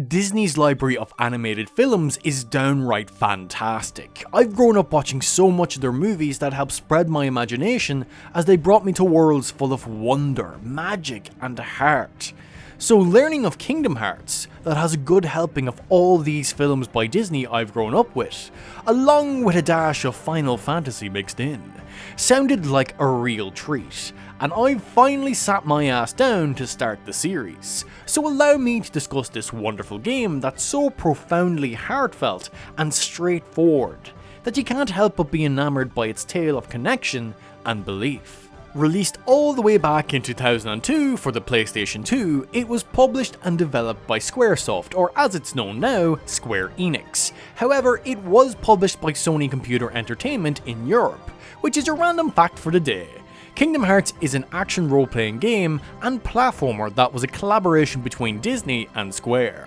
Disney's library of animated films is downright fantastic. I've grown up watching so much of their movies that helped spread my imagination as they brought me to worlds full of wonder, magic, and heart. So learning of Kingdom Hearts, that has a good helping of all these films by Disney I've grown up with, along with a dash of Final Fantasy mixed in, sounded like a real treat, and I've finally sat my ass down to start the series. So allow me to discuss this wonderful game that's so profoundly heartfelt and straightforward, that you can't help but be enamored by its tale of connection and belief. Released all the way back in 2002 for the PlayStation 2, it was published and developed by Squaresoft, or as it's known now, Square Enix. However, it was published by Sony Computer Entertainment in Europe, which is a random fact for the day. Kingdom Hearts is an action role-playing game and platformer that was a collaboration between Disney and Square.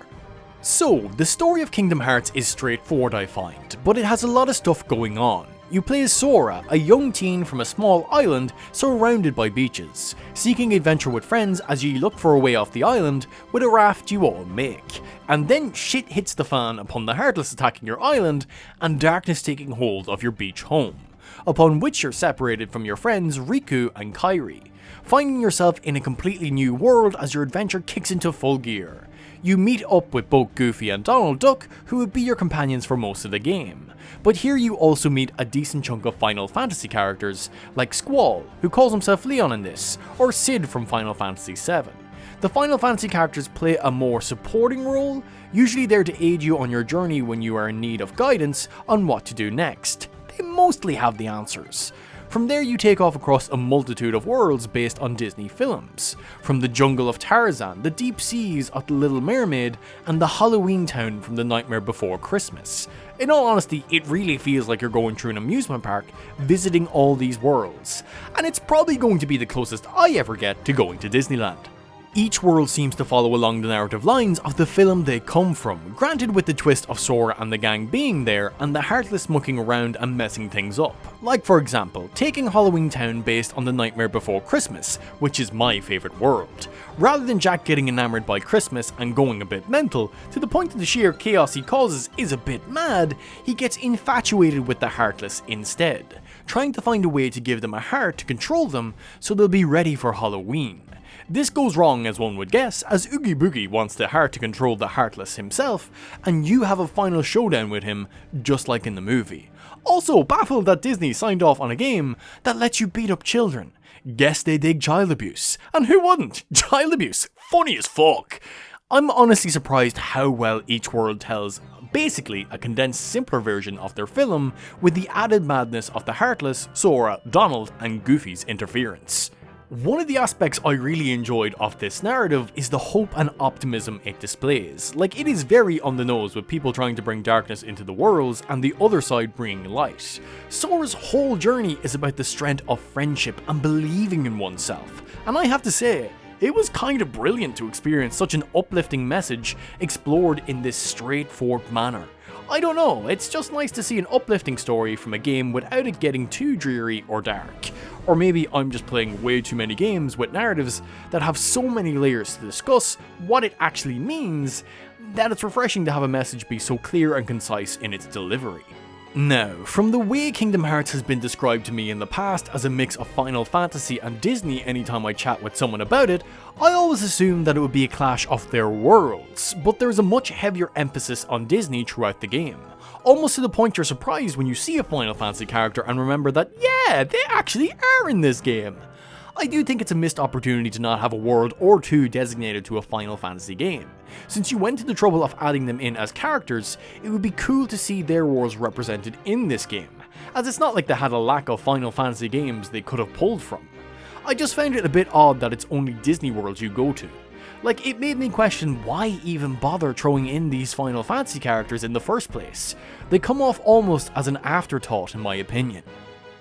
So, the story of Kingdom Hearts is straightforward I find, but it has a lot of stuff going on. You play as Sora, a young teen from a small island surrounded by beaches, seeking adventure with friends as you look for a way off the island with a raft you all make. And then shit hits the fan upon the Heartless attacking your island and darkness taking hold of your beach home, upon which you're separated from your friends Riku and Kairi, finding yourself in a completely new world as your adventure kicks into full gear. You meet up with both Goofy and Donald Duck, who would be your companions for most of the game. But here you also meet a decent chunk of Final Fantasy characters, like Squall, who calls himself Leon in this, or Sid from Final Fantasy VII. The Final Fantasy characters play a more supporting role, usually there to aid you on your journey when you are in need of guidance on what to do next. They mostly have the answers. From there you take off across a multitude of worlds based on Disney films, from the jungle of Tarzan, the deep seas of The Little Mermaid, and the Halloween town from The Nightmare Before Christmas. In all honesty, it really feels like you're going through an amusement park, visiting all these worlds, and it's probably going to be the closest I ever get to going to Disneyland. Each world seems to follow along the narrative lines of the film they come from, granted with the twist of Sora and the gang being there and the Heartless mucking around and messing things up. Like for example, taking Halloween Town based on The Nightmare Before Christmas, which is my favourite world. Rather than Jack getting enamoured by Christmas and going a bit mental, to the point that the sheer chaos he causes is a bit mad, he gets infatuated with the Heartless instead, trying to find a way to give them a heart to control them so they'll be ready for Halloween. This goes wrong as one would guess, as Oogie Boogie wants the heart to control the Heartless himself, and you have a final showdown with him, just like in the movie. Also baffled that Disney signed off on a game that lets you beat up children. Guess they dig child abuse. And who wouldn't? Child abuse. Funny as fuck. I'm honestly surprised how well each world tells basically a condensed simpler version of their film with the added madness of the Heartless, Sora, Donald, and Goofy's interference. One of the aspects I really enjoyed of this narrative is the hope and optimism it displays. Like, it is very on the nose with people trying to bring darkness into the worlds and the other side bringing light. Sora's whole journey is about the strength of friendship and believing in oneself, and I have to say, it was kind of brilliant to experience such an uplifting message explored in this straightforward manner. I don't know, it's just nice to see an uplifting story from a game without it getting too dreary or dark. Or maybe I'm just playing way too many games with narratives that have so many layers to discuss what it actually means, that it's refreshing to have a message be so clear and concise in its delivery. Now, from the way Kingdom Hearts has been described to me in the past as a mix of Final Fantasy and Disney anytime I chat with someone about it, I always assumed that it would be a clash of their worlds, but there's a much heavier emphasis on Disney throughout the game. Almost to the point you're surprised when you see a Final Fantasy character and remember that, yeah, they actually are in this game. I do think it's a missed opportunity to not have a world or two designated to a Final Fantasy game. Since you went to the trouble of adding them in as characters, it would be cool to see their worlds represented in this game, as it's not like they had a lack of Final Fantasy games they could have pulled from. I just found it a bit odd that it's only Disney worlds you go to. Like, it made me question why even bother throwing in these Final Fantasy characters in the first place. They come off almost as an afterthought in my opinion.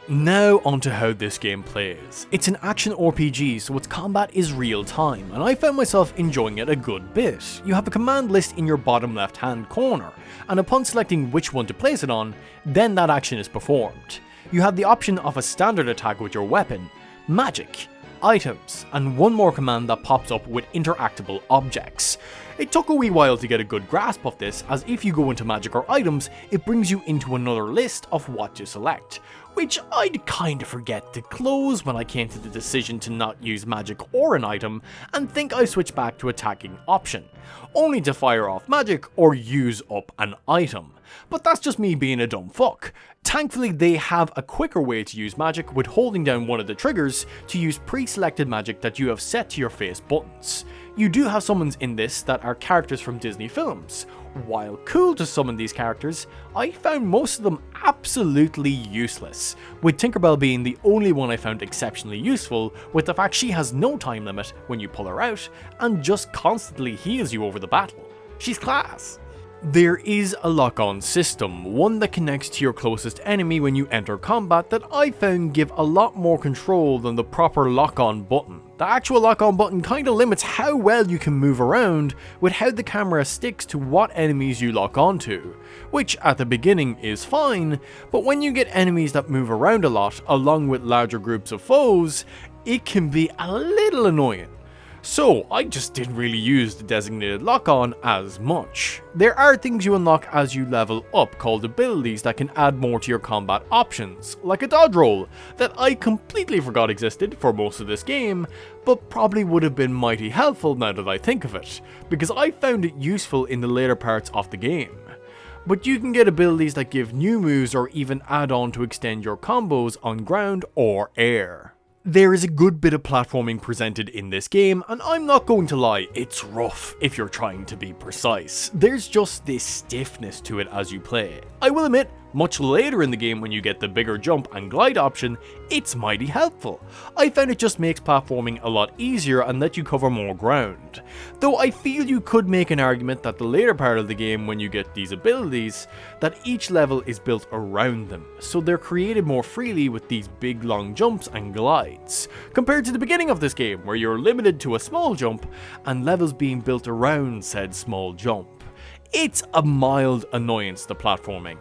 Now onto how this game plays. It's an action RPG, so its combat is real time, and I found myself enjoying it a good bit. You have a command list in your bottom left hand corner, and upon selecting which one to place it on, then that action is performed. You have the option of a standard attack with your weapon, magic, items, and one more command that pops up with interactable objects. It took a wee while to get a good grasp of this, as if you go into magic or items, it brings you into another list of what to select, which I'd kinda forget to close when I came to the decision to not use magic or an item, and think I switched back to attacking option, only to fire off magic or use up an item. But that's just me being a dumb fuck. Thankfully, they have a quicker way to use magic with holding down one of the triggers to use pre-selected magic that you have set to your face buttons. You do have summons in this that are characters from Disney films. While cool to summon these characters, I found most of them absolutely useless, with Tinkerbell being the only one I found exceptionally useful, with the fact she has no time limit when you pull her out, and just constantly heals you over the battle. She's class. There is a lock-on system, one that connects to your closest enemy when you enter combat, that I found give a lot more control than the proper lock-on button. The actual lock-on button kinda limits how well you can move around with how the camera sticks to what enemies you lock onto, which at the beginning is fine, but when you get enemies that move around a lot along with larger groups of foes, it can be a little annoying. So I just didn't really use the designated lock-on as much. There are things you unlock as you level up called abilities that can add more to your combat options, like a dodge roll, that I completely forgot existed for most of this game, but probably would have been mighty helpful now that I think of it, because I found it useful in the later parts of the game. But you can get abilities that give new moves or even add on to extend your combos on ground or air. There is a good bit of platforming presented in this game, and I'm not going to lie, it's rough if you're trying to be precise. There's just this stiffness to it as you play. I will admit, much later in the game when you get the bigger jump and glide option, it's mighty helpful. I found it just makes platforming a lot easier and let you cover more ground. Though I feel you could make an argument that the later part of the game when you get these abilities, that each level is built around them, so they're created more freely with these big long jumps and glides, compared to the beginning of this game where you're limited to a small jump and levels being built around said small jump. It's a mild annoyance to platforming,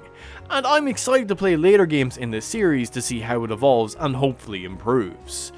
and I'm excited to play later games in this series to see how it evolves and hopefully improves.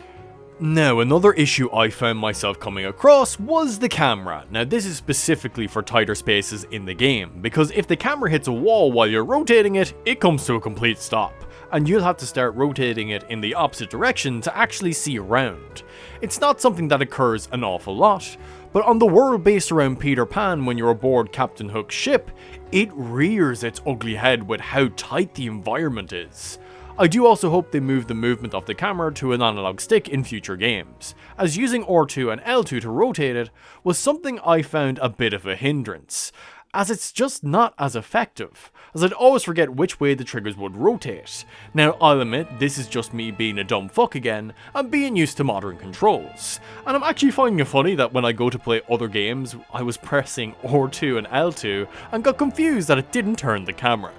Now, another issue I found myself coming across was the camera. Now, this is specifically for tighter spaces in the game, because if the camera hits a wall while you're rotating it, it comes to a complete stop, and you'll have to start rotating it in the opposite direction to actually see around. It's not something that occurs an awful lot, but on the world based around Peter Pan when you're aboard Captain Hook's ship, it rears its ugly head with how tight the environment is. I do also hope they move the movement of the camera to an analog stick in future games, as using R2 and L2 to rotate it was something I found a bit of a hindrance, as it's just not as effective, as I'd always forget which way the triggers would rotate. Now, I'll admit, this is just me being a dumb fuck again, and being used to modern controls. And I'm actually finding it funny that when I go to play other games, I was pressing R2 and L2, and got confused that it didn't turn the camera.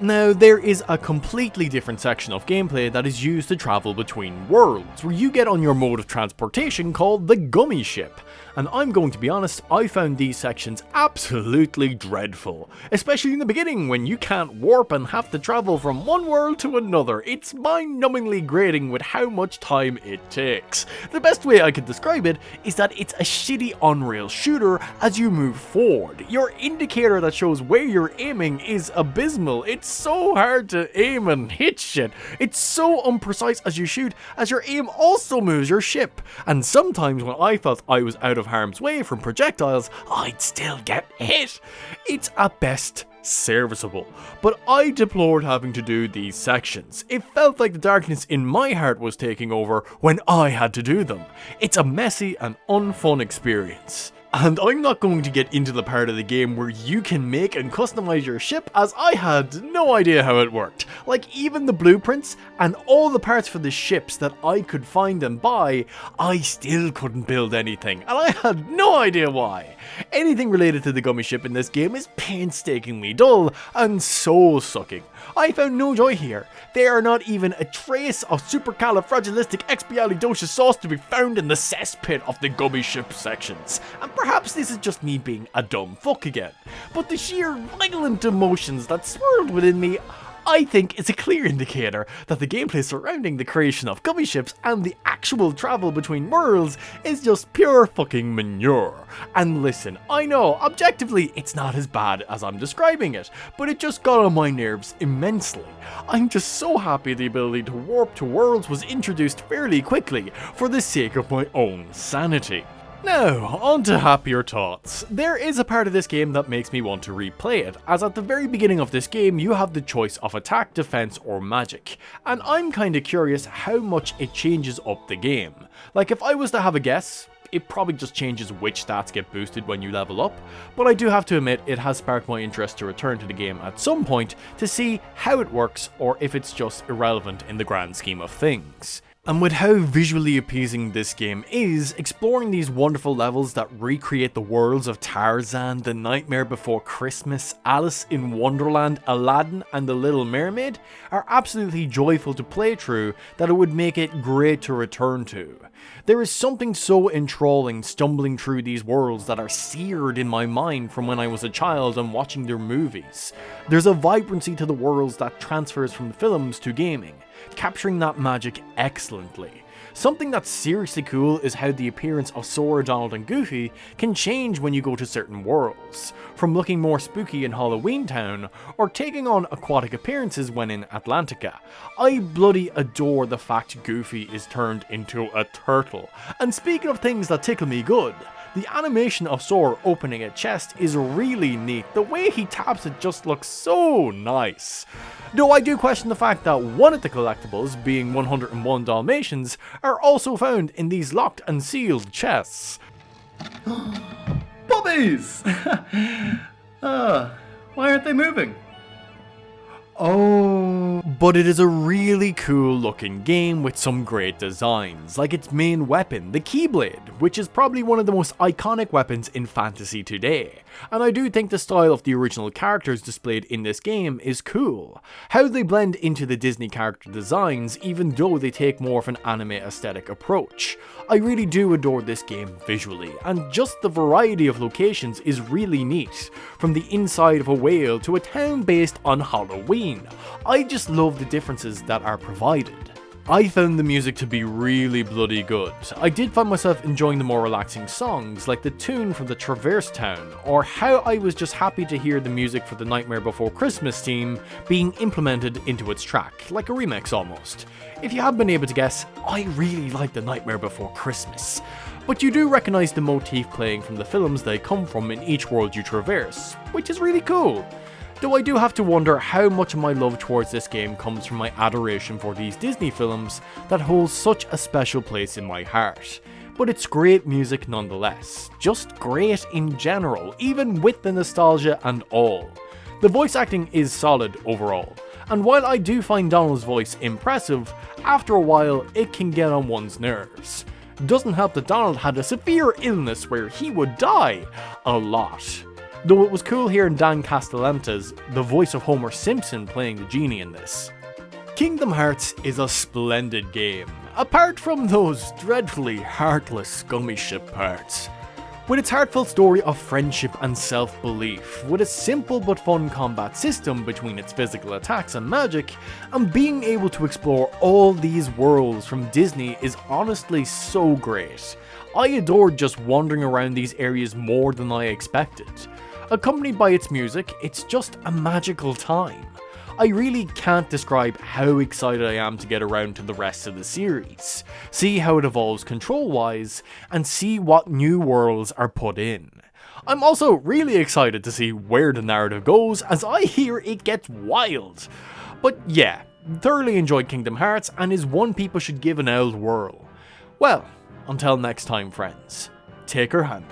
Now, there is a completely different section of gameplay that is used to travel between worlds, where you get on your mode of transportation called the Gummy ship. And I'm going to be honest, I found these sections absolutely dreadful. Especially in the beginning when you can't warp and have to travel from one world to another. It's mind-numbingly grating with how much time it takes. The best way I could describe it is that it's a shitty on-rail shooter as you move forward. Your indicator that shows where you're aiming is abysmal. It's so hard to aim and hit shit. It's so imprecise as you shoot, as your aim also moves your ship. And sometimes when I felt I was out of harm's way from projectiles, I'd still get hit. It's at best serviceable, but I deplored having to do these sections. It felt like the darkness in my heart was taking over when I had to do them. It's a messy and unfun experience. And I'm not going to get into the part of the game where you can make and customize your ship, as I had no idea how it worked. Like, even the blueprints and all the parts for the ships that I could find and buy, I still couldn't build anything, and I had no idea why. Anything related to the Gummy ship in this game is painstakingly dull and soul-sucking. I found no joy here. There are not even a trace of supercalifragilisticexpialidocious sauce to be found in the cesspit of the Gummy ship sections. And perhaps this is just me being a dumb fuck again, but the sheer violent emotions that swirled within me, I think it's a clear indicator that the gameplay surrounding the creation of gummy ships and the actual travel between worlds is just pure fucking manure. And listen, I know, objectively, it's not as bad as I'm describing it, but it just got on my nerves immensely. I'm just so happy the ability to warp to worlds was introduced fairly quickly, for the sake of my own sanity. Now, on to happier thoughts. There is a part of this game that makes me want to replay it, as at the very beginning of this game you have the choice of attack, defense or magic, and I'm kinda curious how much it changes up the game. Like, if I was to have a guess, it probably just changes which stats get boosted when you level up, but I do have to admit it has sparked my interest to return to the game at some point to see how it works or if it's just irrelevant in the grand scheme of things. And with how visually appeasing this game is, exploring these wonderful levels that recreate the worlds of Tarzan, The Nightmare Before Christmas, Alice in Wonderland, Aladdin and The Little Mermaid are absolutely joyful to play through that it would make it great to return to. There is something so enthralling stumbling through these worlds that are seared in my mind from when I was a child and watching their movies. There's a vibrancy to the worlds that transfers from the films to gaming, capturing that magic excellently. Something that's seriously cool is how the appearance of Sora, Donald and Goofy can change when you go to certain worlds, from looking more spooky in Halloween Town, or taking on aquatic appearances when in Atlantica. I bloody adore the fact Goofy is turned into a turtle. And speaking of things that tickle me good, the animation of Sora opening a chest is really neat. The way he taps it just looks so nice. Though I do question the fact that one of the collectibles, being 101 Dalmatians, are also found in these locked and sealed chests. Puppies! Why aren't they moving? Oh, but it is a really cool looking game with some great designs, like its main weapon, the Keyblade, which is probably one of the most iconic weapons in fantasy today. And I do think the style of the original characters displayed in this game is cool. How they blend into the Disney character designs even though they take more of an anime aesthetic approach. I really do adore this game visually, and just the variety of locations is really neat, from the inside of a whale to a town based on Halloween. I just love the differences that are provided. I found the music to be really bloody good. I did find myself enjoying the more relaxing songs, like the tune from the Traverse Town, or how I was just happy to hear the music for the Nightmare Before Christmas theme being implemented into its track, like a remix almost. If you haven't been able to guess, I really like the Nightmare Before Christmas. But you do recognise the motif playing from the films they come from in each world you traverse, which is really cool. Though I do have to wonder how much of my love towards this game comes from my adoration for these Disney films that hold such a special place in my heart. But it's great music nonetheless, just great in general, even with the nostalgia and all. The voice acting is solid overall, and while I do find Donald's voice impressive, after a while it can get on one's nerves. Doesn't help that Donald had a severe illness where he would die a lot. Though it was cool hearing Dan Castellaneta's, the voice of Homer Simpson, playing the genie in this. Kingdom Hearts is a splendid game, apart from those dreadfully heartless gummy ship parts. With its heartfelt story of friendship and self-belief, with a simple but fun combat system between its physical attacks and magic, and being able to explore all these worlds from Disney is honestly so great. I adored just wandering around these areas more than I expected. Accompanied by its music, it's just a magical time. I really can't describe how excited I am to get around to the rest of the series, see how it evolves control-wise, and see what new worlds are put in. I'm also really excited to see where the narrative goes, as I hear it gets wild. But yeah, thoroughly enjoyed Kingdom Hearts and is one people should give an old whirl. Well, until next time friends, take her hand.